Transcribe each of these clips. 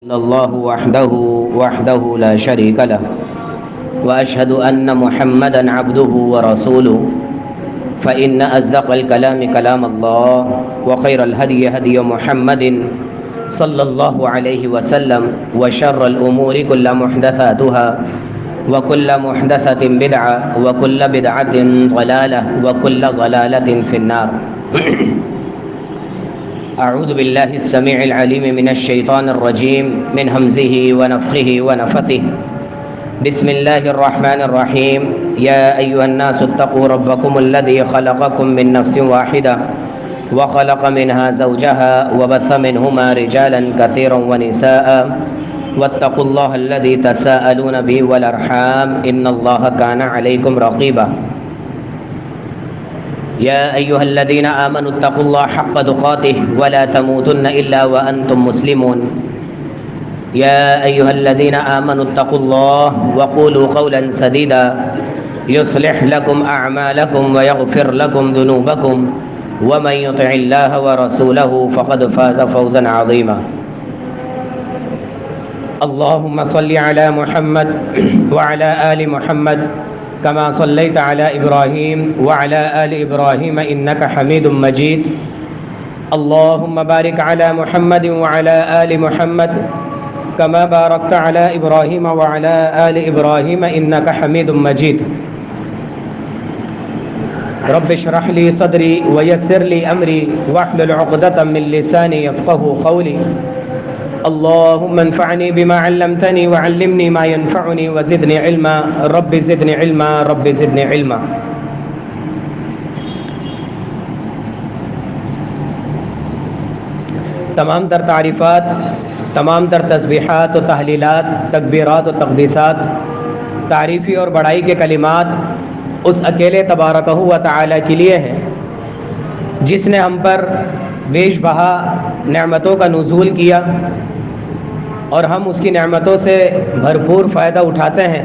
الله وحده لا شريك له وأشهد أن محمدا عبده ورسوله فإن أصدق الكلام كلام الله وخير الهدي هدي محمد صلى الله عليه وسلم وشر الأمور كل محدثاتها وكل محدثة بدعة وكل بدعة ضلالة وكل ضلالة في النار. أعوذ بالله السميع العليم من الشيطان الرجيم من همزه ونفخه ونفثه. بسم الله الرحمن الرحيم. يا أيها الناس اتقوا ربكم الذي خلقكم من نفس واحدة وخلق منها زوجها وبث منهما رجالا كثيرا ونساء واتقوا الله الذي تساءلون به والأرحام إن الله كان عليكم رقيبا. يا أيها الذين آمنوا اتقوا الله حق تقاته ولا تموتن إلا وأنتم مسلمون. يا أيها الذين آمنوا اتقوا الله وقولوا قولا سديدا يصلح لكم أعمالكم ويغفر لكم ذنوبكم ومن يطع الله ورسوله فقد فاز فوزا عظيما. اللهم صل على محمد وعلى آل محمد كما صليت على إبراهيم وعلى آل إبراهيم إنك حميد مجيد. اللهم بارك على محمد وعلى آل محمد كما باركت على إبراهيم وعلى آل إبراهيم إنك حميد مجيد. رب اشرح لي صدري ويسر لي أمري واحلل عقدة من لساني يفقهوا قولي. اللهم انفعني بما علمتني وعلمني ما ينفعني وزدني علما. رب زدني علما رب زدني علما. تمام تر تعریفات، تمام تر تسبیحات و تحلیلات، تکبیرات و تقدیسات، تعریفی اور بڑائی کے کلمات اس اکیلے تبارکہ و تعالی کے لیے ہیں جس نے ہم پر بیش بہا نعمتوں کا نزول کیا اور ہم اس کی نعمتوں سے بھرپور فائدہ اٹھاتے ہیں،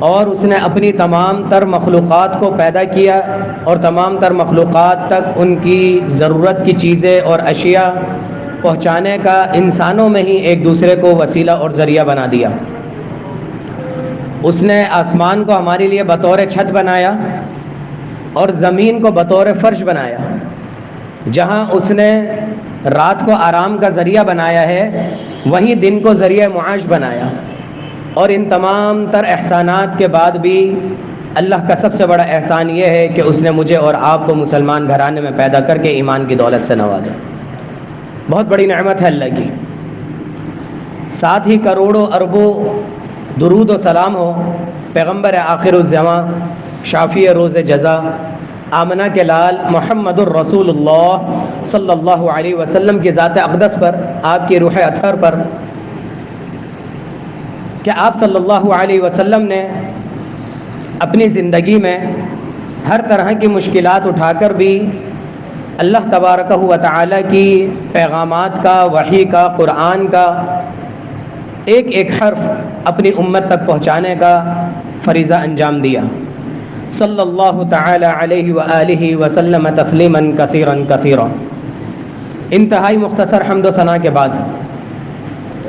اور اس نے اپنی تمام تر مخلوقات کو پیدا کیا اور تمام تر مخلوقات تک ان کی ضرورت کی چیزیں اور اشیاء پہنچانے کا انسانوں میں ہی ایک دوسرے کو وسیلہ اور ذریعہ بنا دیا. اس نے آسمان کو ہمارے لیے بطور چھت بنایا اور زمین کو بطور فرش بنایا. جہاں اس نے رات کو آرام کا ذریعہ بنایا ہے وہیں دن کو ذریعہ معاش بنایا. اور ان تمام تر احسانات کے بعد بھی اللہ کا سب سے بڑا احسان یہ ہے کہ اس نے مجھے اور آپ کو مسلمان گھرانے میں پیدا کر کے ایمان کی دولت سے نوازا. بہت بڑی نعمت ہے اللہ کی. ساتھ ہی کروڑوں اربوں درود و سلام ہو پیغمبر آخر الزماں، شافی روز جزا، آمنہ کے لال محمد الرسول اللہ صلی اللہ علیہ وسلم کی ذات اقدس پر، آپ کی روح اطہر پر، کہ آپ صلی اللہ علیہ وسلم نے اپنی زندگی میں ہر طرح کی مشکلات اٹھا کر بھی اللہ تبارکہ و تعالی کی پیغامات کا، وحی کا، قرآن کا ایک ایک حرف اپنی امت تک پہنچانے کا فریضہ انجام دیا. صلی اللہ تعالی علیہ وآلہ وسلم تسلیما کثیرا کثیرا. انتہائی مختصر حمد و ثنا کے بعد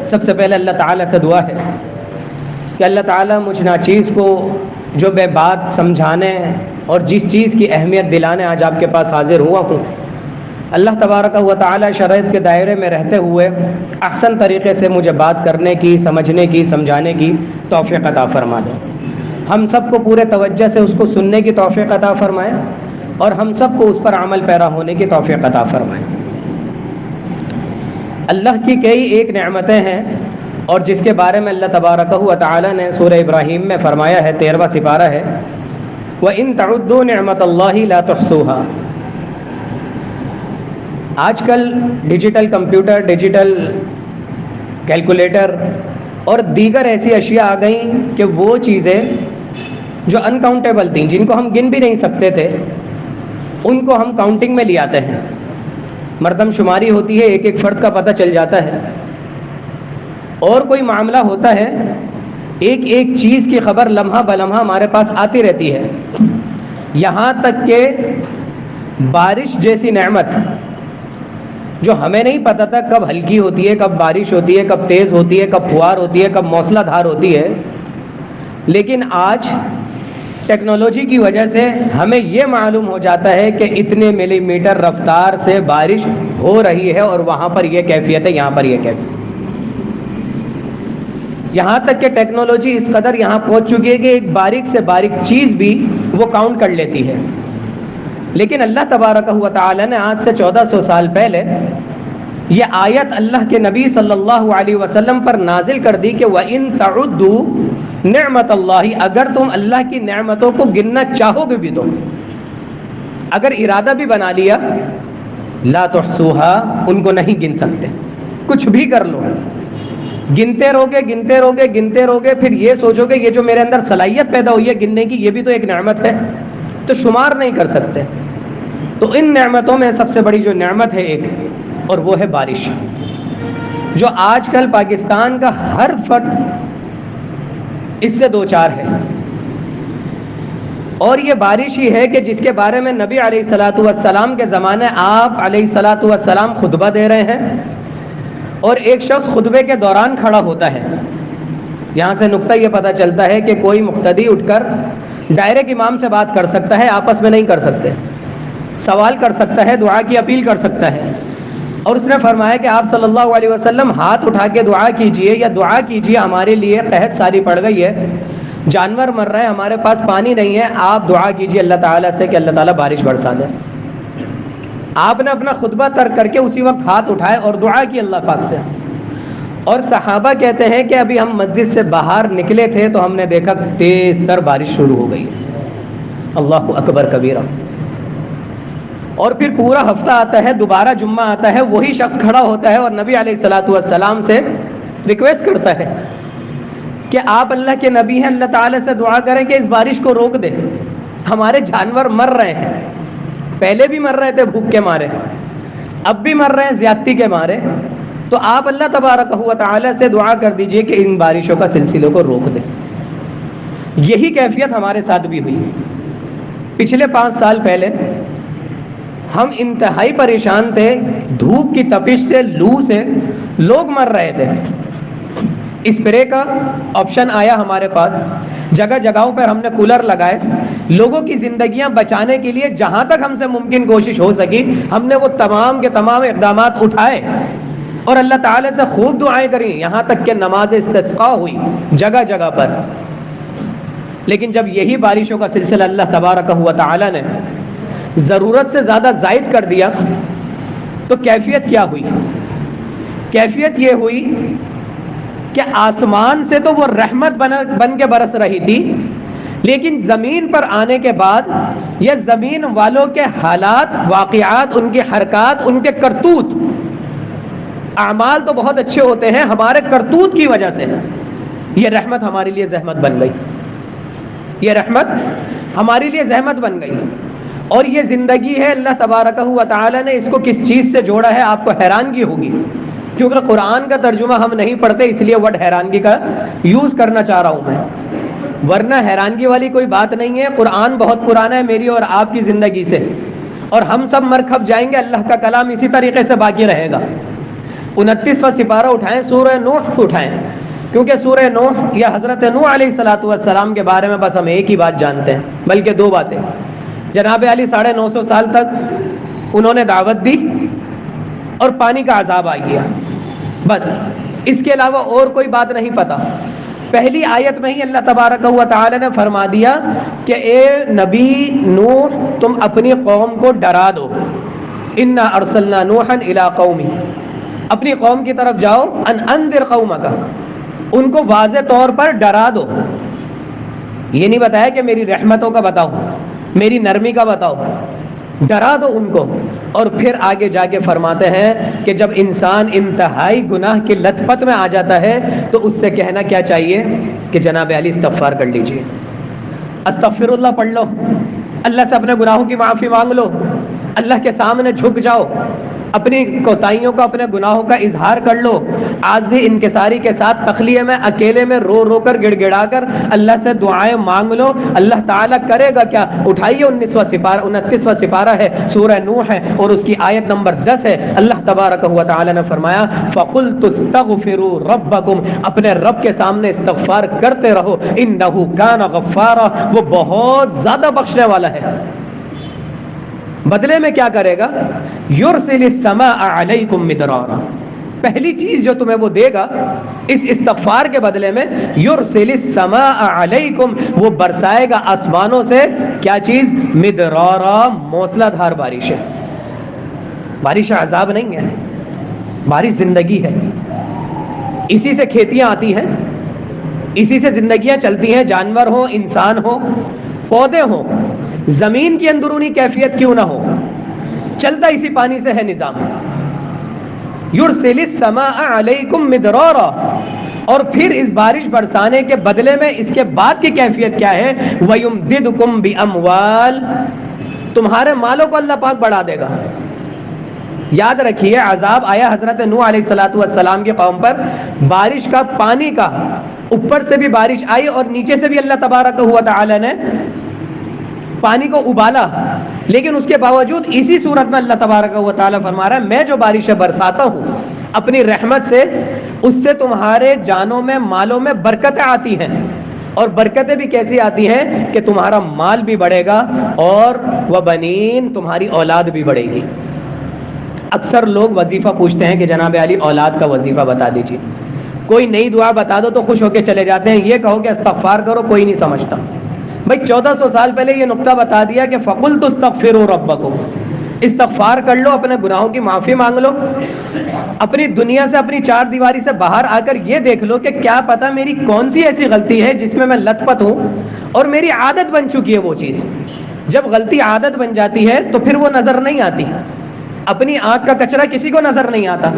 سب سے پہلے اللہ تعالیٰ سے دعا ہے کہ اللہ تعالیٰ مجھ ناچیز کو جو بے بات سمجھانے اور جس چیز کی اہمیت دلانے آج آپ کے پاس حاضر ہوا ہوں، اللہ تبارک و تعالیٰ شرائط کے دائرے میں رہتے ہوئے احسن طریقے سے مجھے بات کرنے کی، سمجھنے کی، سمجھانے کی توفیق عطا فرما دے. ہم سب کو پورے توجہ سے اس کو سننے کی توفیق عطا فرمائے اور ہم سب کو اس پر عمل پیرا ہونے کی توفیق عطا فرمائے. اللہ کی کئی ایک نعمتیں ہیں اور جس کے بارے میں اللہ تبارکہ و تعالی نے سورہ ابراہیم میں فرمایا ہے، 13واں سپارہ ہے، وَإِن تَعُدُّوا نِعْمَةَ اللَّهِ لَا تُحْصُوهَا. آج کل ڈیجیٹل کمپیوٹر، ڈیجیٹل کیلکولیٹر اور دیگر ایسی اشیاء آ گئیں کہ وہ چیزیں جو انکاؤنٹیبل تھیں، جن کو ہم گن بھی نہیں سکتے تھے، ان کو ہم کاؤنٹنگ میں لے آتے ہیں. مردم شماری ہوتی ہے، ایک ایک فرد کا پتہ چل جاتا ہے، اور کوئی معاملہ ہوتا ہے، ایک ایک چیز کی خبر لمحہ بلمحہ ہمارے پاس آتی رہتی ہے. یہاں تک کہ بارش جیسی نعمت جو ہمیں نہیں پتا تھا کب ہلکی ہوتی ہے، کب بارش ہوتی ہے، کب تیز ہوتی ہے، کب پھوار ہوتی ہے، کب موسلا دھار ہوتی ہے، لیکن آج ٹیکنالوجی کی وجہ سے ہمیں یہ معلوم ہو جاتا ہے کہ اتنے ملی میٹر رفتار سے بارش ہو رہی ہے اور وہاں پر یہ کیفیت ہے، یہاں پر یہ کیفیت. یہاں تک کہ ٹیکنالوجی اس قدر یہاں پہنچ چکی ہے کہ ایک باریک سے باریک چیز بھی وہ کاؤنٹ کر لیتی ہے. لیکن اللہ تبارک و تعالی نے آج سے 1400 سال پہلے یہ آیت اللہ کے نبی صلی اللہ علیہ وسلم پر نازل کر دی کہ وَإِن تَعُدُّوا نعمت اللہ، اگر تم اللہ کی نعمتوں کو گننا چاہو گے بھی تو، اگر ارادہ بھی بنا لیا، لا تحصوها، ان کو نہیں گن سکتے. کچھ بھی کر لو، گنتے رہوگے گنتے رہوگے گنتے رہوگے، پھر یہ سوچو کہ یہ جو میرے اندر صلاحیت پیدا ہوئی ہے گننے کی، یہ بھی تو ایک نعمت ہے، تو شمار نہیں کر سکتے. تو ان نعمتوں میں سب سے بڑی جو نعمت ہے ایک، اور وہ ہے بارش، جو آج کل پاکستان کا ہر فرد اس سے دوچار ہے. اور یہ بارش ہی ہے کہ جس کے بارے میں نبی علیہ الصلاۃ والسلام کے زمانے آپ علیہ الصلاۃ والسلام خطبہ دے رہے ہیں اور ایک شخص خطبے کے دوران کھڑا ہوتا ہے. یہاں سے نقطہ یہ پتہ چلتا ہے کہ کوئی مقتدی اٹھ کر ڈائریکٹ امام سے بات کر سکتا ہے، آپس میں نہیں کر سکتے. سوال کر سکتا ہے، دعا کی اپیل کر سکتا ہے. اور اس نے فرمایا کہ آپ صلی اللہ علیہ وسلم ہاتھ اٹھا کے دعا کیجئے، یا دعا کیجئے ہمارے لیے، قحط ساری پڑ گئی ہے، جانور مر رہے ہیں، ہمارے پاس پانی نہیں ہے، آپ دعا کیجئے اللہ تعالیٰ سے کہ اللہ تعالیٰ بارش برسا دے. آپ نے اپنا خطبہ ترک کر کے اسی وقت ہاتھ اٹھائے اور دعا کی اللہ پاک سے. اور صحابہ کہتے ہیں کہ ابھی ہم مسجد سے باہر نکلے تھے تو ہم نے دیکھا تیز تر بارش شروع ہو گئی. اللہ اکبر کبیرہ. اور پھر پورا ہفتہ آتا ہے، دوبارہ جمعہ آتا ہے، وہی شخص کھڑا ہوتا ہے اور نبی علیہ الصلاۃ والسلام سے ریکویسٹ کرتا ہے کہ آپ اللہ کے نبی ہیں، اللہ تعالیٰ سے دعا کریں کہ اس بارش کو روک دے، ہمارے جانور مر رہے ہیں. پہلے بھی مر رہے تھے بھوک کے مارے، اب بھی مر رہے ہیں زیادتی کے مارے، تو آپ اللہ تبارک و تعالیٰ سے دعا کر دیجئے کہ ان بارشوں کا سلسلوں کو روک دے. یہی کیفیت ہمارے ساتھ بھی ہوئی. پچھلے 5 سال پہلے ہم انتہائی پریشان تھے، دھوپ کی تپش سے، لو سے لوگ مر رہے تھے. اسپرے کا آپشن آیا ہمارے پاس، جگہ جگہوں پر ہم نے کولر لگائے، لوگوں کی زندگیاں بچانے کے لیے جہاں تک ہم سے ممکن کوشش ہو سکی ہم نے وہ تمام کے تمام اقدامات اٹھائے اور اللہ تعالیٰ سے خوب دعائیں کریں، یہاں تک کہ نماز استسقاء ہوئی جگہ جگہ پر. لیکن جب یہی بارشوں کا سلسلہ اللہ تبارک و تعالیٰ نے ضرورت سے زیادہ زائد کر دیا تو کیفیت کیا ہوئی؟ کیفیت یہ ہوئی کہ آسمان سے تو وہ رحمت بن کے برس رہی تھی، لیکن زمین پر آنے کے بعد یہ زمین والوں کے حالات، واقعات، ان کے حرکات، ان کے کرتوت، اعمال تو بہت اچھے ہوتے ہیں، ہمارے کرتوت کی وجہ سے یہ رحمت ہمارے لیے زحمت بن گئی. یہ رحمت ہمارے لیے زحمت بن گئی. اور یہ زندگی ہے، اللہ تبارک و تعالی نے اس کو کس چیز سے جوڑا ہے آپ کو حیرانگی ہوگی، کیونکہ قرآن کا ترجمہ ہم نہیں پڑھتے اس لیے ورڈ حیرانگی کا یوز کرنا چاہ رہا ہوں میں، ورنہ حیرانگی والی کوئی بات نہیں ہے. قرآن بہت پرانا ہے میری اور آپ کی زندگی سے، اور ہم سب مر کھپ جائیں گے، اللہ کا کلام اسی طریقے سے باقی رہے گا. 29واں سپارہ اٹھائیں، سورہ نوح اٹھائیں، کیونکہ سورہ نوح یا حضرت نوح علیہ الصلوۃ والسلام کے بارے میں بس ہم ایک ہی بات جانتے ہیں، بلکہ 2 باتیں. جناب علی 950 سال تک انہوں نے دعوت دی اور پانی کا عذاب آ گیا، بس اس کے علاوہ اور کوئی بات نہیں پتا. پہلی آیت میں ہی اللہ تبارک و تعالی نے فرما دیا کہ اے نبی نوح تم اپنی قوم کو ڈرا دو، انا ارسلنا نوحا الی قومہ، اپنی قوم کی طرف جاؤ، ان انذر قومک، ان کو واضح طور پر ڈرا دو. یہ نہیں بتایا کہ میری رحمتوں کا بتاؤ، میری نرمی کا بتاؤ، ڈرا دو ان کو. اور پھر آگے جا کے فرماتے ہیں کہ جب انسان انتہائی گناہ کی لت پت میں آ جاتا ہے تو اس سے کہنا کیا چاہیے کہ جناب علی استغفار کر لیجئے، استغفر اللہ پڑھ لو، اللہ سے اپنے گناہوں کی معافی مانگ لو، اللہ کے سامنے جھک جاؤ، اپنی کوتاہیوں کا، اپنے گناہوں کا اظہار کر لو، عاجزی انکساری کے ساتھ تخلیہ میں اکیلے میں رو رو کر گڑ گڑا کر اللہ سے دعائیں مانگ لو، اللہ تعالیٰ کرے گا کیا؟ اٹھائیے 29واں سپارہ ہے، سورہ نوح ہے، اور اس کی آیت نمبر 10 ہے۔ اللہ تبارک و تعالیٰ نے فرمایا فَقُلْتُ اسْتَغْفِرُوا رَبَّكُمْ، اپنے رب کے سامنے استغفار کرتے رہو، إِنَّهُ كَانَ غَفَّارًا، وہ بہت زیادہ بخشنے والا ہے۔ بدلے میں کیا کرے گا؟ یرسل السماء علیکم مدرارا، پہلی چیز جو تمہیں وہ دے گا اس استغفار کے بدلے میں، یرسل السماء علیکم، وہ برسائے گا آسمانوں سے کیا چیز؟ مدرارا، موسلا دھار بارش ہے۔ بارش عذاب نہیں ہے، بارش زندگی ہے، اسی سے کھیتیاں آتی ہیں، اسی سے زندگیاں چلتی ہیں، جانور ہو، انسان ہو، پودے ہوں، زمین کی اندرونی کیفیت کیوں نہ ہو، چلتا اسی پانی سے ہے نظام۔ یرسل السماء علیکم مدرارا، اور پھر اس بارش برسانے کے بدلے میں اس کے بعد کی کیفیت کیا ہے؟ وَيُمْدِدْكُمْ بِأَمْوَالٍ، تمہارے مالوں کو اللہ پاک بڑھا دے گا۔ یاد رکھیے عذاب آیا حضرت نوح علیہ السلام کے قوم پر، بارش کا، پانی کا، اوپر سے بھی بارش آئی اور نیچے سے بھی اللہ تبارک و تعالی نے پانی کو ابالا، لیکن اس کے باوجود اسی صورت میں اللہ تبارک و تعالی فرما رہا ہے میں جو بارشیں برساتا ہوں اپنی رحمت سے، اس سے تمہارے جانوں میں، مالوں میں برکتیں آتی ہیں، اور برکتیں بھی کیسی آتی ہیں کہ تمہارا مال بھی بڑھے گا، اور وبنین، تمہاری اولاد بھی بڑھے گی۔ اکثر لوگ وظیفہ پوچھتے ہیں کہ جناب علی اولاد کا وظیفہ بتا دیجیے، کوئی نئی دعا بتا دو تو خوش ہو کے چلے جاتے ہیں، یہ کہو کہ استغفار کرو کوئی نہیں سمجھتا۔ بھائی 1400 سال پہلے یہ نقطہ بتا دیا کہ فَقُلْتُ اسْتَغْفِرُوا رَبَّكُمْ، استغفار کر لو، اپنے گناہوں کی معافی مانگ لو، اپنی دنیا سے، اپنی چار دیواری سے باہر آ کر یہ دیکھ لو کہ کیا پتہ میری کون سی ایسی غلطی ہے جس میں لت پت ہوں اور میری عادت بن چکی ہے وہ چیز۔ جب غلطی عادت بن جاتی ہے تو پھر وہ نظر نہیں آتی۔ اپنی آنکھ کا کچرا کسی کو نظر نہیں آتا،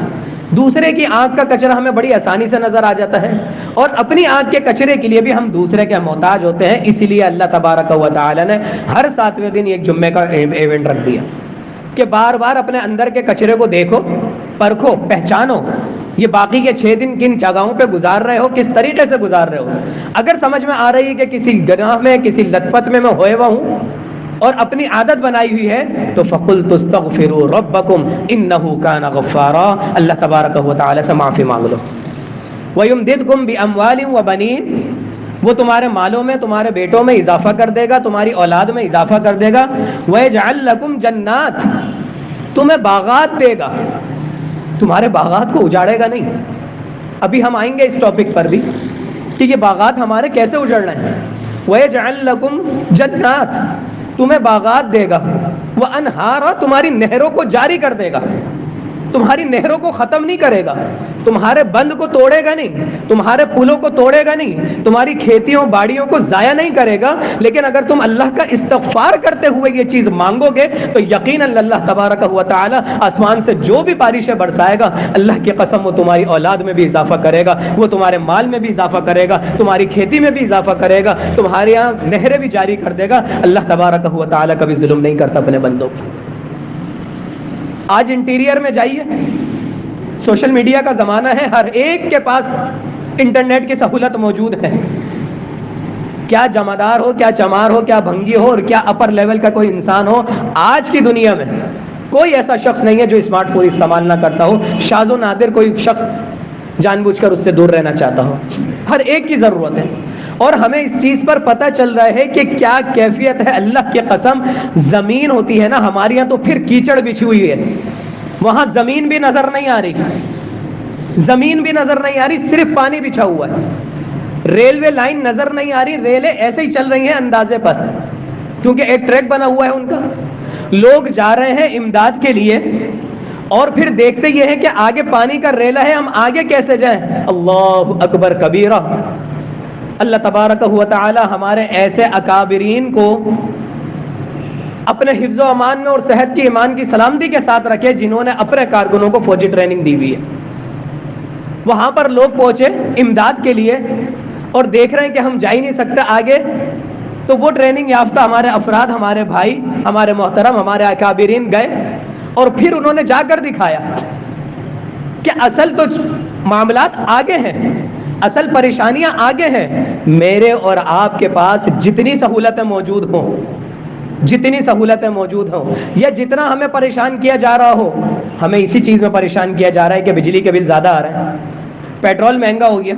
دوسرے کی آنکھ کا کچرا ہمیں بڑی آسانی سے نظر آ جاتا ہے، اور اپنی آنکھ کے کچرے کے لیے بھی ہم دوسرے کے محتاج ہوتے ہیں۔ اسی لیے اللہ تبارک و تعالی نے ہر 7ویں دن ایک جمعے کا ایونٹ رکھ دیا کہ بار بار اپنے اندر کے کچرے کو دیکھو، پرکھو، پہچانو، یہ باقی کے 6 دن کن جگہوں پہ گزار رہے ہو، کس طریقے سے گزار رہے ہو۔ اگر سمجھ میں آ رہی ہے کہ کسی گناہ میں، کسی لت پت میں ہوئے ہوا ہوں اور اپنی عادت بنائی ہوئی ہے، تو فَقُلْتُ اسْتَغْفِرُوا رَبَّكُمْ إِنَّهُ كَانَ غَفَّارًا، اللہ تبارک و تعالی سے معافی مانگ لو۔ وَيُمْدِدْكُمْ بِأَمْوَالٍ وَبَنِينَ، وہ تمہارے مالوں میں، تمہارے بیٹوں میں اضافہ کر دے گا، تمہاری اولاد میں اضافہ کر دے گا۔ وَيَجْعَلْ لَكُمْ جَنَّاتٍ، تمہیں باغات دے گا، تمہارے باغات کو اجاڑے گا نہیں۔ ابھی ہم آئیں گے اس ٹاپک پر بھی کہ یہ باغات ہمارے کیسے اجڑ رہے ہیں۔ وَيَجْعَلْ لَكُمْ جَنَّاتٍ، تمہیں باغات دے گا، وَأَنْہَارًا، تمہاری نہروں کو جاری کر دے گا، تمہاری نہروں کو ختم نہیں کرے گا، تمہارے بند کو توڑے گا نہیں، تمہارے پلوں کو توڑے گا نہیں، تمہاری کھیتیوں باڑیوں کو ضائع نہیں کرے گا۔ لیکن اگر تم اللہ کا استغفار کرتے ہوئے یہ چیز مانگو گے تو یقیناً اللہ تبارک و تعالی آسمان سے جو بھی بارشیں برسائے گا، اللہ کی قسم وہ تمہاری اولاد میں بھی اضافہ کرے گا، وہ تمہارے مال میں بھی اضافہ کرے گا، تمہاری کھیتی میں بھی اضافہ کرے گا، تمہارے یہاں نہریں بھی جاری کر دے گا۔ اللہ تبارک و تعالی کبھی ظلم نہیں کرتا اپنے بندوں پر۔ آج انٹیریئر میں جائیے، سوشل میڈیا کا زمانہ ہے، ہر ایک کے پاس انٹرنیٹ کی سہولت موجود ہے۔ کیا جمعدار ہو، کیا چمار ہو، کیا بھنگی ہو، اور کیا اپر لیول کا کوئی انسان ہو، آج کی دنیا میں کوئی ایسا شخص نہیں ہے جو اسمارٹ فون استعمال نہ کرتا ہو۔ شاذ و نادر کوئی شخص جان بوجھ کر اس سے دور رہنا چاہتا ہو، ہر ایک کی ضرورت ہے۔ اور ہمیں اس چیز پر پتہ چل رہا ہے کہ کیا کیفیت ہے۔ اللہ کی قسم، زمین ہوتی ہے نا ہمارے یہاں تو پھر کیچڑ بچھی ہوئی ہے، وہاں زمین بھی نظر نہیں آ رہی، زمین بھی نظر نہیں آ رہی، صرف پانی بچھا ہوا ہے۔ ریلوے لائن نظر نہیں آ رہی، ریلیں ایسے ہی چل رہی ہیں اندازے پر، کیونکہ ایک ٹریک بنا ہوا ہے ان کا۔ لوگ جا رہے ہیں امداد کے لیے، اور پھر دیکھتے یہ ہے کہ آگے پانی کا ریلا ہے، ہم آگے کیسے جائیں۔ اللہ اکبر کبیرہ۔ اللہ تبارک و تعالی ہمارے ایسے اکابرین کو اپنے حفظ و امان میں اور صحت کی، ایمان کی سلامتی کے ساتھ رکھے، جنہوں نے اپنے کارکنوں کو فوجی ٹریننگ دی ہوئی ہے۔ وہاں پر لوگ پہنچے امداد کے لیے اور دیکھ رہے ہیں کہ ہم جا ہی نہیں سکتے آگے، تو وہ ٹریننگ یافتہ ہمارے افراد، ہمارے بھائی، ہمارے محترم، ہمارے اکابرین گئے اور پھر انہوں نے جا کر دکھایا کہ اصل تو معاملات آگے ہیں، اصل پریشانیاں آگے ہیں. میرے اور آپ کے پاس جتنی سہولتیں موجود ہوں، جتنی سہولتیں موجود ہوں، یا جتنا ہمیں پریشان کیا جا رہا ہو، ہمیں اسی چیز میں پریشان کیا جا رہا ہے کہ بجلی کے بل زیادہ آ رہے ہیں، پیٹرول مہنگا ہو گیا،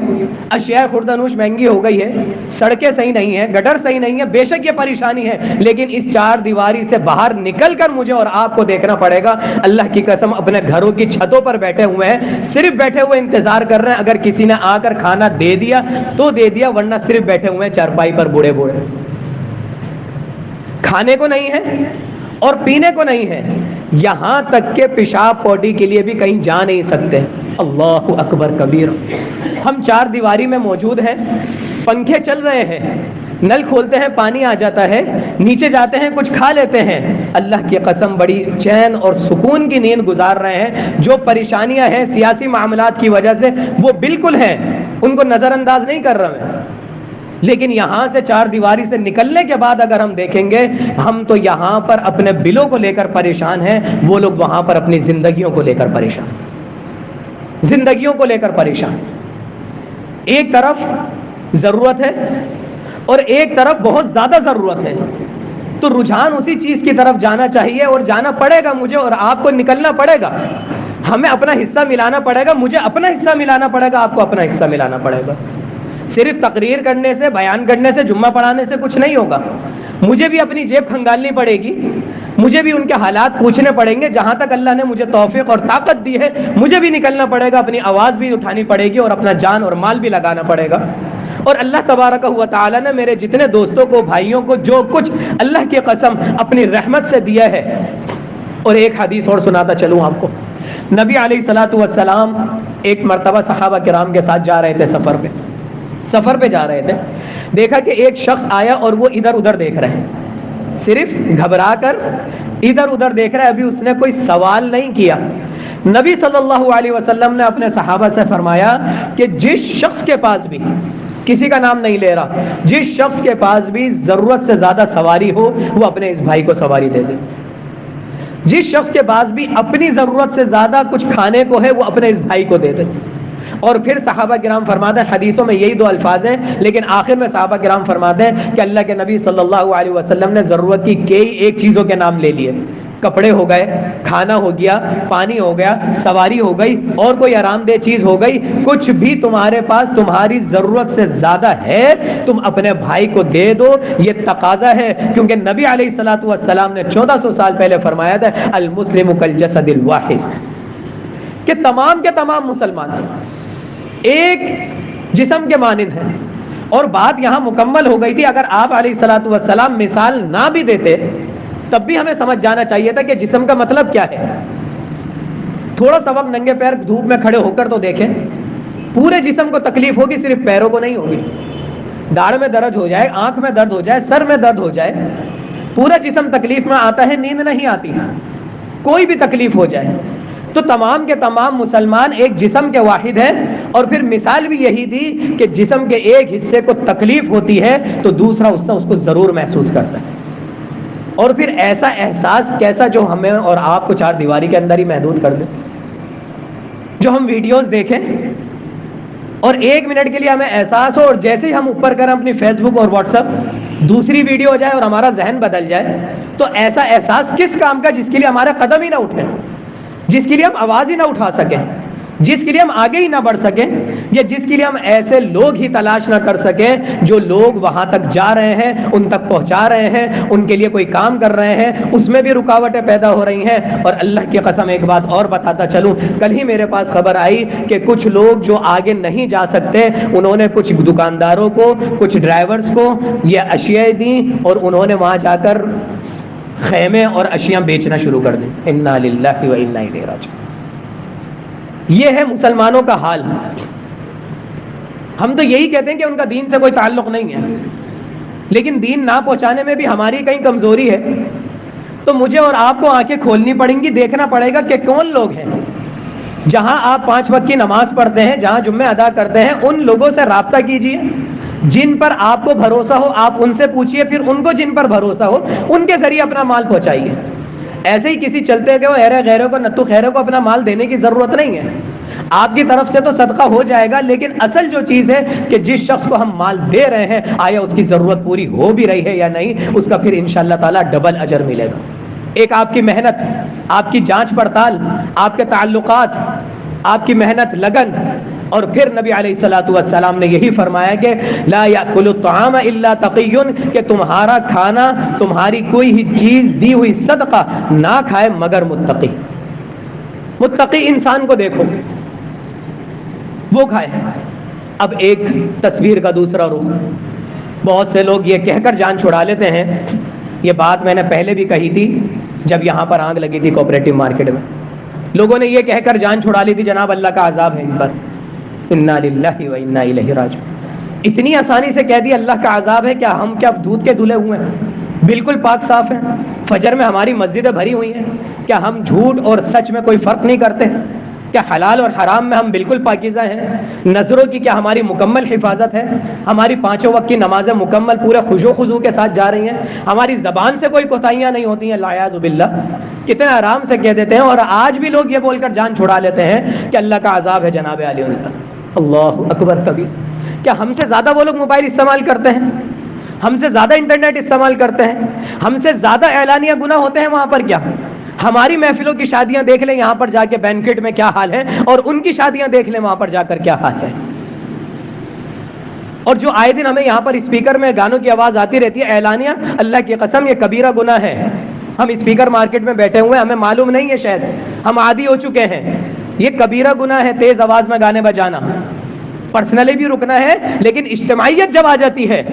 اشیاء خوردنوش مہنگی ہو گئی ہے، سڑکیں صحیح نہیں ہیں، گٹر صحیح نہیں ہے. بے شک یہ پریشانی ہے، لیکن اس چار دیواری سے باہر نکل کر مجھے اور آپ کو دیکھنا پڑے گا. اللہ کی قسم اپنے گھروں کی چھتوں پر بیٹھے ہوئے ہیں، صرف بیٹھے ہوئے انتظار کر رہے ہیں اگر کسی نے آ کر کھانا دے دیا تو دے دیا، ورنہ صرف بیٹھے ہوئے ہیں چارپائی پر بوڑھے بوڑھے. کھانے کو نہیں ہے اور پینے کو نہیں ہے، یہاں تک کہ پیشاب پوٹی کے لیے بھی کہیں جا نہیں سکتے. اللہ اکبر کبیر. ہم چار دیواری میں موجود ہیں، پنکھے چل رہے ہیں، نل کھولتے ہیں پانی آ جاتا ہے، نیچے جاتے ہیں کچھ کھا لیتے ہیں، اللہ کی قسم بڑی چین اور سکون کی نیند گزار رہے ہیں. جو پریشانیاں ہیں سیاسی معاملات کی وجہ سے وہ بالکل ہیں، ان کو نظر انداز نہیں کر رہا میں، لیکن یہاں سے چار دیواری سے نکلنے کے بعد اگر ہم دیکھیں گے، ہم تو یہاں پر اپنے بلوں کو لے کر پریشان ہیں، وہ لوگ وہاں پر اپنی زندگیوں کو لے کر پریشان، زندگیوں کو لے کر پریشان. ایک طرف ضرورت ہے اور ایک طرف بہت زیادہ ضرورت ہے، تو رجحان اسی چیز کی طرف جانا چاہیے اور جانا پڑے گا. مجھے اور آپ کو نکلنا پڑے گا، ہمیں اپنا حصہ ملانا پڑے گا، مجھے اپنا حصہ ملانا پڑے گا، آپ کو اپنا حصہ ملانا پڑے گا. صرف تقریر کرنے سے، بیان کرنے سے، جمعہ پڑھانے سے کچھ نہیں ہوگا. مجھے بھی اپنی جیب کھنگالنی پڑے گی، مجھے بھی ان کے حالات پوچھنے پڑیں گے. جہاں تک اللہ نے مجھے توفیق اور طاقت دی ہے مجھے بھی نکلنا پڑے گا، اپنی آواز بھی اٹھانی پڑے گی اور اپنا جان اور مال بھی لگانا پڑے گا. اور اللہ تبارک و تعالی نے میرے جتنے دوستوں کو، بھائیوں کو جو کچھ اللہ کی قسم اپنی رحمت سے دیا ہے. اور ایک حدیث اور سناتا چلوں آپ کو. نبی علیہ الصلوۃ والسلام ایک مرتبہ صحابہ کرام کے ساتھ جا رہے تھے، سفر پہ جا رہے تھے. دیکھا کہ ایک شخص آیا اور وہ ادھر ادھر دیکھ رہے ہیں، صرف گھبرا کر ادھر ادھر دیکھ رہا ہے، ابھی اس نے کوئی سوال نہیں کیا. نبی صلی اللہ علیہ وسلم نے اپنے صحابہ سے فرمایا کہ جس شخص کے پاس بھی، کسی کا نام نہیں لے رہا، جس شخص کے پاس بھی ضرورت سے زیادہ سواری ہو وہ اپنے اس بھائی کو سواری دے دے. جس شخص کے پاس بھی اپنی ضرورت سے زیادہ کچھ کھانے کو ہے وہ اپنے اس بھائی کو دے دے. اور پھر صحابہ کرام فرماتے ہیں، حدیثوں میں یہی دو الفاظ ہیں لیکن آخر میں صحابہ کرام فرماتے ہیں کہ اللہ کے نبی صلی اللہ علیہ وسلم نے ضرورت کی کئی ایک چیزوں کے نام لے لیے. کپڑے ہو گئے، کھانا ہو گیا، پانی ہو گیا، سواری ہو گئی، اور کوئی آرام دہ چیز ہو گئی. کچھ بھی تمہارے پاس تمہاری ضرورت سے زیادہ ہے تم اپنے بھائی کو دے دو. یہ تقاضا ہے، کیونکہ نبی علیہ الصلوۃ والسلام نے 1400 سال پہلے فرمایا تھا المسلم کالجسد الواحد، کہ تمام کے تمام مسلمان ایک جسم کے مانند ہیں. اور بات یہاں مکمل ہو گئی تھی. اگر آپ علیہ الصلوۃ والسلام مثال نہ بھی دیتے تب بھی ہمیں سمجھ جانا چاہیے تھا کہ جسم کا مطلب کیا ہے. تھوڑا سا وقت ننگے پیر دھوپ میں کھڑے ہو کر تو دیکھیں، پورے جسم کو تکلیف ہوگی، صرف پیروں کو نہیں ہوگی. داڑھ میں درد ہو جائے، آنکھ میں درد ہو جائے، سر میں درد ہو جائے، پورا جسم تکلیف میں آتا ہے، نیند نہیں آتی، کوئی بھی تکلیف ہو جائے. تو تمام کے تمام مسلمان ایک جسم کے واحد ہیں. اور پھر مثال بھی یہی دی کہ جسم کے ایک حصے کو تکلیف ہوتی ہے تو دوسرا حصہ اس کو ضرور محسوس کرتا ہے. اور پھر ایسا احساس کیسا جو ہمیں اور آپ کو چار دیواری کے اندر ہی محدود کر دے. جو ہم ویڈیوز دیکھیں اور 1 منٹ کے لیے ہمیں احساس ہو، اور جیسے ہی ہم اوپر کریں اپنی فیس بک اور واٹس ایپ، دوسری ویڈیو ہو جائے اور ہمارا ذہن بدل جائے، تو ایسا احساس کس کام کا جس کے لیے ہمارا قدم ہی نہ اٹھے، جس کے لیے ہم آواز ہی نہ اٹھا سکیں، جس کے لیے ہم آگے ہی نہ بڑھ سکیں، یا جس کے لیے ہم ایسے لوگ ہی تلاش نہ کر سکیں جو لوگ وہاں تک جا رہے ہیں، ان تک پہنچا رہے ہیں، ان کے لیے کوئی کام کر رہے ہیں، اس میں بھی رکاوٹیں پیدا ہو رہی ہیں. اور اللہ کی قسم ایک بات اور بتاتا چلوں، کل ہی میرے پاس خبر آئی کہ کچھ لوگ جو آگے نہیں جا سکتے انہوں نے کچھ دکانداروں کو، کچھ ڈرائیورز کو یہ اشیاء دیں اور انہوں نے وہاں جا کر خیمے اور اشیاء بیچنا شروع کر دیں. انا للہ و انا الیہ راجعون. یہ ہے مسلمانوں کا حال. ہم تو یہی کہتے ہیں کہ ان کا دین سے کوئی تعلق نہیں ہے، لیکن دین نہ پہنچانے میں بھی ہماری کہیں کمزوری ہے. تو مجھے اور آپ کو آنکھیں کھولنی پڑیں گی، دیکھنا پڑے گا کہ کون لوگ ہیں. جہاں آپ 5 وقت کی نماز پڑھتے ہیں، جہاں جمعے ادا کرتے ہیں، ان لوگوں سے رابطہ کیجیے جن پر آپ کو بھروسہ ہو. آپ ان سے پوچھیے، پھر ان کو جن پر بھروسہ ہو ان کے ذریعے اپنا مال پہنچائیے. ایسے ہی کسی چلتے گئے ایرے غیرے کو نتو خیرے کو اپنا مال دینے کی ضرورت نہیں ہے. آپ کی طرف سے تو صدقہ ہو جائے گا, لیکن اصل جو چیز ہے کہ جس شخص کو ہم مال دے رہے ہیں آیا اس کی ضرورت پوری ہو بھی رہی ہے یا نہیں, اس کا پھر انشاءاللہ تعالیٰ ڈبل اجر ملے گا. ایک آپ کی محنت, آپ کی جانچ پڑتال, آپ کے تعلقات, آپ کی محنت, لگن, اور پھر نبی علیہ الصلوۃ والسلام نے یہی فرمایا کہ لا یاکل الطعام الا تقی, کہ تمہارا کھانا, تمہاری کوئی ہی چیز دی ہوئی صدقہ نہ کھائے مگر متقی. متقی انسان کو دیکھو, وہ کھائے. اب ایک تصویر کا دوسرا رخ, بہت سے لوگ یہ کہہ کر جان چھڑا لیتے ہیں, یہ بات میں نے پہلے بھی کہی تھی جب یہاں پر آگ لگی تھی کوآپریٹو مارکیٹ میں, لوگوں نے یہ کہہ کر جان چھڑا لی تھی جناب اللہ کا عذاب ہے ان پر, انا للہ و انا الیہ راجعون. اتنی آسانی سے کہہ دیا اللہ کا عذاب ہے, کیا ہم کیا دودھ کے دھلے ہوئے ہیں, بالکل پاک صاف ہیں. فجر میں ہماری مسجدیں بھری ہوئی ہیں, کیا ہم جھوٹ اور سچ میں کوئی فرق نہیں کرتے ہیں؟ کیا حلال اور حرام میں ہم بالکل پاکیزہ ہیں؟ نظروں کی کیا ہماری مکمل حفاظت ہے؟ ہماری 5 وقت کی نمازیں مکمل پورے خشوع و خضوع کے ساتھ جا رہی ہیں؟ ہماری زبان سے کوئی کوتاہیاں نہیں ہوتی ہیں؟ لاعوذ باللہ. کتنے آرام سے کہہ دیتے ہیں, اور آج بھی لوگ یہ بول کر جان چھڑا لیتے ہیں کہ اللہ کا عذاب ہے جناب علی ان کا. اللہ اکبر کبیر. کیا ہم سے زیادہ وہ لوگ موبائل استعمال کرتے ہیں؟ ہم سے زیادہ انٹرنیٹ استعمال کرتے ہیں؟ ہم سے زیادہ اعلانیہ گناہ ہوتے ہیں وہاں پر کیا؟ ہماری محفلوں کی شادیاں دیکھ لیں یہاں پر جا کے بینکٹ میں کیا حال ہے, اور ان کی شادیاں دیکھ لیں وہاں پر جا کر کیا حال ہے. اور جو آئے دن ہمیں یہاں پر اسپیکر میں گانوں کی آواز آتی رہتی ہے اعلانیہ, اللہ کی قسم یہ کبیرہ گناہ ہے. ہم اسپیکر مارکیٹ میں بیٹھے ہوئے, ہمیں معلوم نہیں ہے, شاید ہم عادی ہو چکے ہیں. یہ کبیرہ گناہ ہے تیز آواز میں گانے بجانا. پرسنلی بھی رکنا ہے, لیکن اجتماعیت جب آ جاتی ہے,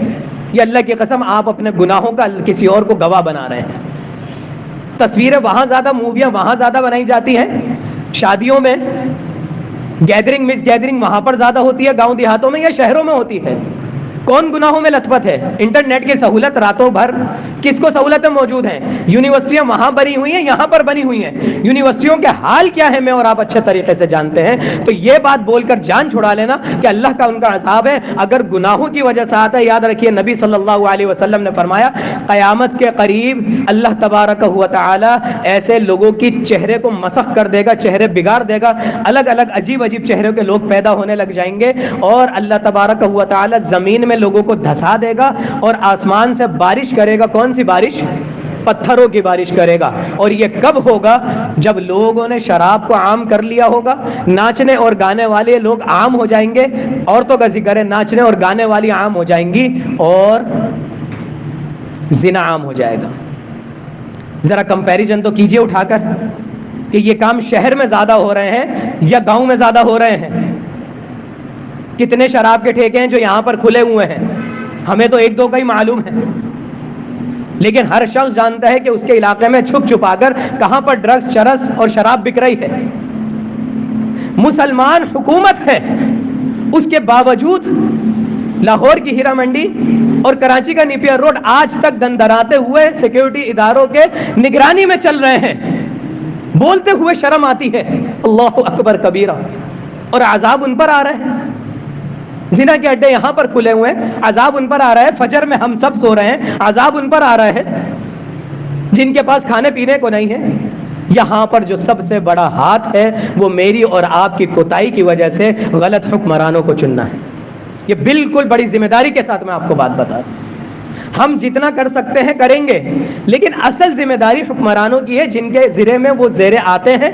یہ اللہ کی قسم آپ اپنے گناہوں کا کسی اور کو گواہ بنا رہے ہیں. تصویریں وہاں زیادہ, موویاں وہاں زیادہ بنائی جاتی ہیں, شادیوں میں گیدرنگ مس گیدرنگ وہاں پر زیادہ ہوتی ہے, گاؤں دیہاتوں میں یا شہروں میں ہوتی ہے. کون گناہوں میں لت پت ہے؟ انٹرنیٹ کی سہولت راتوں بھر کس کو سہولتیں موجود ہیں؟ یونیورسٹیاں وہاں بنی ہوئی ہیں, یہاں پر بنی ہوئی ہیں. یونیورسٹیوں کے حال کیا ہے میں اور آپ اچھے طریقے سے جانتے ہیں. تو یہ بات بول کر جان چھڑا لینا کہ اللہ کا ان کا عذاب ہے اگر گناہوں کی وجہ سے آتا ہے. یاد رکھیے نبی صلی اللہ علیہ وسلم نے فرمایا قیامت کے قریب اللہ تبارک و تعالی ایسے لوگوں کی چہرے کو مسخ کر دے گا, چہرے بگاڑ دے گا, الگ الگ عجیب عجیب چہروں کے لوگ پیدا ہونے لگ جائیں گے, اور اللہ تبارک و تعالی زمین میں لوگوں کو دھسا دے گا اور آسمان سے بارش کرے گا. کون سی بارش؟ پتھروں کی بارش کرے گا. اور یہ کب ہوگا؟ جب لوگوں نے شراب کو عام کر لیا ہوگا, ناچنے اور گانے والے لوگ عام ہو جائیں گے. عورتوں کا ذکر ہے, ناچنے اور گانے والی عام ہو جائیں گی, اور زنا عام ہو جائے گا. ذرا کمپیریزن تو کیجئے اٹھا کر کہ یہ کام شہر میں زیادہ ہو رہے ہیں یا گاؤں میں زیادہ ہو رہے ہیں. کتنے شراب کے ٹھیکے ہیں جو یہاں پر کھلے ہوئے ہیں, ہمیں تو 1-2 کا ہی معلوم ہے, لیکن ہر شخص جانتا ہے کہ اس کے علاقے میں چھپ چھپا کر کہاں پر ڈرگز, چرس اور شراب بک رہی ہے. مسلمان حکومت ہے, اس کے باوجود لاہور کی ہیرا منڈی اور کراچی کا نیپیر روڈ آج تک دندراتے ہوئے سیکیورٹی اداروں کے نگرانی میں چل رہے ہیں. بولتے ہوئے شرم آتی ہے. اللہ اکبر کبیرہ. اور عذاب ان پر آ رہا ہے. زنا کے اڈے یہاں پر کھلے ہوئے ہیں, عذاب ان پر آ رہا ہے. فجر میں ہم سب سو رہے ہیں, عذاب ان پر آ رہا ہے. جن کے پاس کھانے پینے کو نہیں ہے, یہاں پر جو سب سے بڑا ہاتھ ہے وہ میری اور آپ کی کوتاہی کی وجہ سے غلط حکمرانوں کو چننا ہے. یہ بالکل بڑی ذمہ داری کے ساتھ میں آپ کو بات بتا رہا ہوں. ہم جتنا کر سکتے ہیں کریں گے, لیکن اصل ذمہ داری حکمرانوں کی ہے, جن کے زیرے میں وہ زیرے آتے ہیں,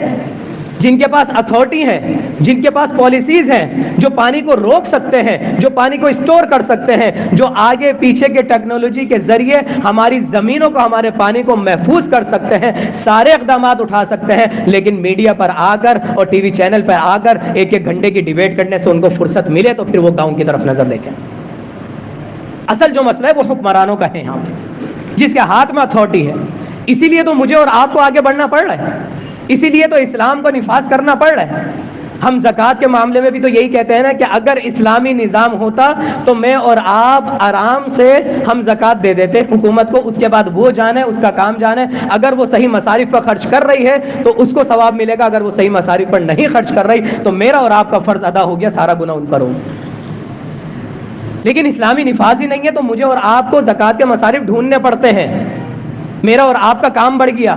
جن کے پاس اتھارٹی ہے, جن کے پاس پالیسیز ہیں, جو پانی کو روک سکتے ہیں, جو پانی کو اسٹور کر سکتے ہیں, جو آگے پیچھے کے ٹیکنالوجی کے ذریعے ہماری زمینوں کو, ہمارے پانی کو محفوظ کر سکتے ہیں. سارے اقدامات اٹھا سکتے ہیں, لیکن میڈیا پر آ کر اور ٹی وی چینل پر آ کر 1-1 گھنٹے کی ڈیبیٹ کرنے سے ان کو فرصت ملے تو پھر وہ گاؤں کی طرف نظر دیکھیں. اصل جو مسئلہ ہے وہ حکمرانوں کا ہے یہاں پہ, جس کے ہاتھ میں اتھارٹی ہے. اسی لیے تو مجھے اور آپ کو آگے بڑھنا پڑ رہا ہے, اسی لیے تو اسلام کو نفاذ کرنا پڑ رہا ہے. ہم زکوٰۃ کے معاملے میں بھی تو یہی کہتے ہیں نا کہ اگر اسلامی نظام ہوتا تو میں اور آپ آرام سے ہم زکوٰۃ دے دیتے حکومت کو, اس کے بعد وہ جانے, اس کا کام جانے. اگر وہ صحیح مصارف پر خرچ کر رہی ہے تو اس کو ثواب ملے گا, اگر وہ صحیح مصارف پر نہیں خرچ کر رہی تو میرا اور آپ کا فرض ادا ہو گیا, سارا گناہ ان پر ہو. لیکن اسلامی نفاذ ہی نہیں ہے تو مجھے اور آپ کو زکوٰۃ کے مصارف ڈھونڈنے پڑتے ہیں. میرا اور آپ کا کام بڑھ گیا,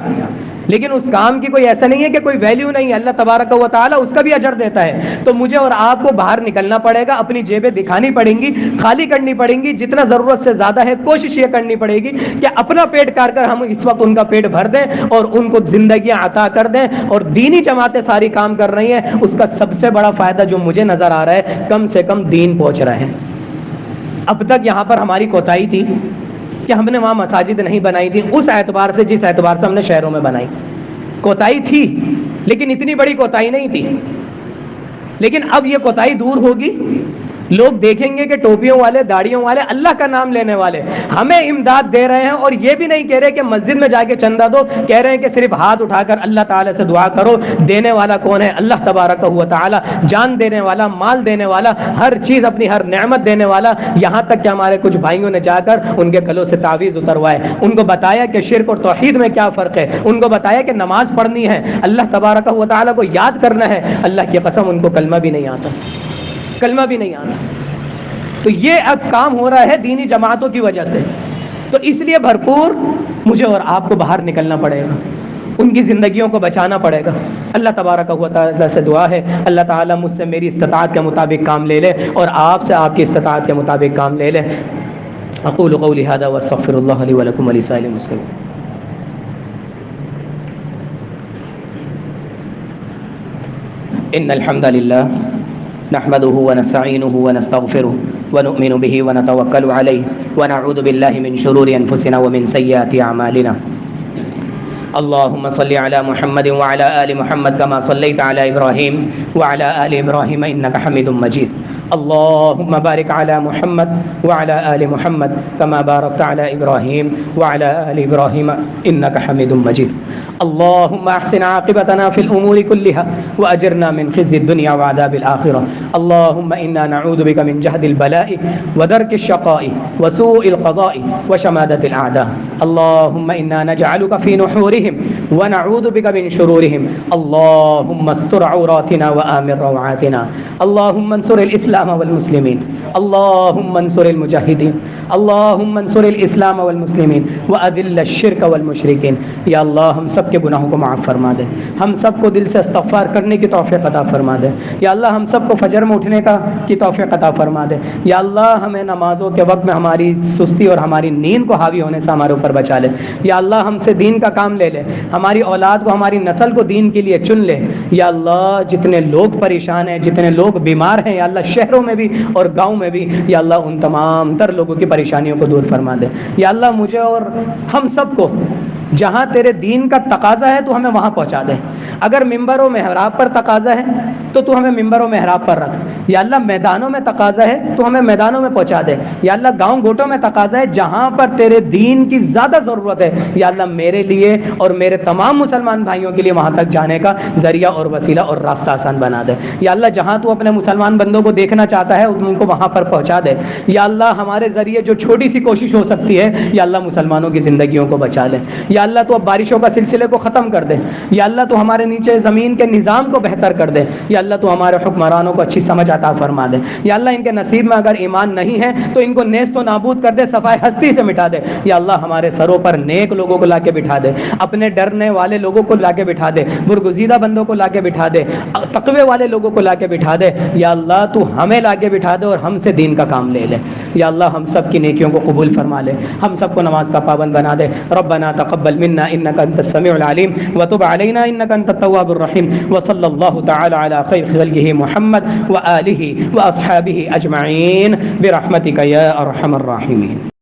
لیکن اس کام کی کوئی ایسا نہیں ہے کہ کوئی ویلیو نہیں ہے، اللہ تبارک و تعالیٰ اس کا بھی اجر دیتا ہے۔ تو مجھے اور آپ کو باہر نکلنا پڑے گا، اپنی جیبیں دکھانی پڑیں گی، خالی کرنی پڑیں گی، جتنا ضرورت سے زیادہ ہے کوشش یہ کرنی پڑے گی کہ اپنا پیٹ کاٹ کر ہم اس وقت ان کا پیٹ بھر دیں اور ان کو زندگیاں عطا کر دیں۔ اور دینی جماعتیں ساری کام کر رہی ہیں، اس کا سب سے بڑا فائدہ جو مجھے نظر آ رہا ہے، کم سے کم دین پہنچ رہے ہیں۔ اب تک یہاں پر ہماری کوتاہی تھی کہ ہم نے وہاں مساجد نہیں بنائی تھی اس اعتبار سے جس اعتبار سے ہم نے شہروں میں بنائی، کوتاہی تھی لیکن اتنی بڑی کوتاہی نہیں تھی۔ لیکن اب یہ کوتاہی دور ہوگی، لوگ دیکھیں گے کہ ٹوپیوں والے، داڑھیوں والے، اللہ کا نام لینے والے ہمیں امداد دے رہے ہیں، اور یہ بھی نہیں کہہ رہے کہ مسجد میں جا کے چندہ دو، کہہ رہے ہیں کہ صرف ہاتھ اٹھا کر اللہ تعالیٰ سے دعا کرو۔ دینے والا کون ہے؟ اللہ تبارک و تعالیٰ، جان دینے والا، مال دینے والا، ہر چیز، اپنی ہر نعمت دینے والا۔ یہاں تک کہ ہمارے کچھ بھائیوں نے جا کر ان کے گلوں سے تعویذ اتروائے، ان کو بتایا کہ شرک اور توحید میں کیا فرق ہے، ان کو بتایا کہ نماز پڑھنی ہے، اللہ تبارک و تعالیٰ کو یاد کرنا ہے۔ اللہ کی قسم ان کو کلمہ بھی نہیں آتا، کلمہ بھی نہیں آتا۔ تو یہ اب کام ہو رہا ہے دینی جماعتوں کی وجہ سے۔ تو اس لیے بھرپور مجھے اور آپ کو باہر نکلنا پڑے گا، ان کی زندگیوں کو بچانا پڑے گا۔ اللہ تبارک و تعالیٰ سے دعا ہے اللہ تعالیٰ مجھ سے میری استطاعت کے مطابق کام لے لے، اور آپ سے آپ کی استطاعت کے مطابق کام لے لے۔ اقول قولی ھذا واستغفر اللہ لی ولکم ولسائر المسلمین۔ ان الحمد للہ نحمده ونستعینه ونستغفره ونؤمن به ونتوکل علیہ ونعوذ باللہ من شرور انفسنا ومن سیئات اعمالنا۔ اللهم صل على محمد وعلى آل محمد كما صليت على إبراهيم وعلى آل إبراهيم إنك حميد مجيد۔ اللهم بارك على محمد وعلى آل محمد كما باركت على إبراهيم وعلى آل إبراهيم إنك حميد مجيد۔ اللهم أحسن عاقبتنا في الأمور كلها وأجرنا من خزي الدنيا وعذاب الآخرة۔ اللهم إنا نعوذ بك من جهد البلاء ودرك الشقاء وسوء القضاء وشماتة الأعداء۔ اللهم إنا نجعلك في نحورهم ونعوذ بك من شرورهم۔ اللهم استر عوراتنا وآمن روعاتنا۔ اللهم انصر الإسلام والمسلمين۔ اللهم انصر المجاهدين۔ اللهم انصر الإسلام والمسلمين وأذل الشرك والمشركين۔ یا اللہ ہم سب کے گناہوں کو معاف فرما دے، ہم سب کو دل سے استغفار کرنے کی توفیق عطا فرما دے۔ یا اللہ ہم سب کو فجر میں اٹھنے کی توفیق عطا فرما دے۔ یا اللہ ہمیں نمازوں کے وقت میں ہماری سستی اور ہماری نیند کو حاوی ہونے سے ہمارے اوپر بچا لے۔ یا اللہ ہم سے دین کا کام لے لے، ہماری اولاد کو، ہماری نسل کو دین کے لیے چن لے۔ یا اللہ جتنے لوگ پریشان ہیں، جتنے لوگ بیمار ہیں، یا اللہ شہروں میں بھی اور گاؤں میں بھی، یا اللہ ان تمام تر لوگوں کی پریشانیوں کو دور فرما دے۔ یا اللہ مجھے اور ہم سب کو جہاں تیرے دین کا تقاضا ہے تو ہمیں وہاں پہنچا دے۔ اگر ممبر و محراب پر تقاضا ہے تو ہمیں ممبر و محراب پر رکھ۔ یا اللہ میدانوں میں تقاضا ہے تو ہمیں میدانوں میں پہنچا دے۔ یا اللہ گاؤں گوٹوں میں تقاضا ہے جہاں پر تیرے دین کی زیادہ ضرورت ہے، یا اللہ میرے لیے اور میرے تمام مسلمان بھائیوں کے لیے وہاں تک جانے کا ذریعہ اور وسیلہ اور راستہ آسان بنا دے۔ یا اللہ جہاں تو اپنے مسلمان بندوں کو دیکھنا چاہتا ہے ان کو وہاں پر پہنچا دے۔ یا اللہ ہمارے ذریعے جو چھوٹی سی کوشش ہو سکتی ہے، یا اللہ مسلمانوں کی زندگیوں کو بچا لے۔ یا اللہ تو اب بارشوں کا سلسلے کو ختم کر دے۔ یا اللہ تو ہمارے نیچے زمین کے نظام کو بہتر کر دے۔ یا اللہ تو ہمارے حکمرانوں کو اچھی سمجھ عطا فرما دے۔ یا اللہ ان کے نصیب میں اگر ایمان نہیں ہے تو ان کو نیست و نابود کر دے، صفائے ہستی سے مٹا دے۔ یا اللہ ہمارے سروں پر نیک لوگوں کو لا کے بٹھا دے، اپنے ڈرنے والے لوگوں کو لا کے بٹھا دے، برگزیدہ بندوں کو لا کے بٹھا دے، تقوی والے لوگوں کو لا کے بٹھا دے۔ یا اللہ تو ہمیں لا کے بٹھا دے اور ہم سے دین کا کام لے لے۔ یا اللہ ہم سب کی نیکیوں کو قبول فرما لے، ہم سب کو نماز کا پابند بنا دے۔ ربنا تقبل منا انك انت السميع العليم وتب علينا انك انت التواب الرحيم وصلى الله تعالى على خير خلقه محمد وآله واصحابه اجمعين برحمتك يا ارحم الراحمين۔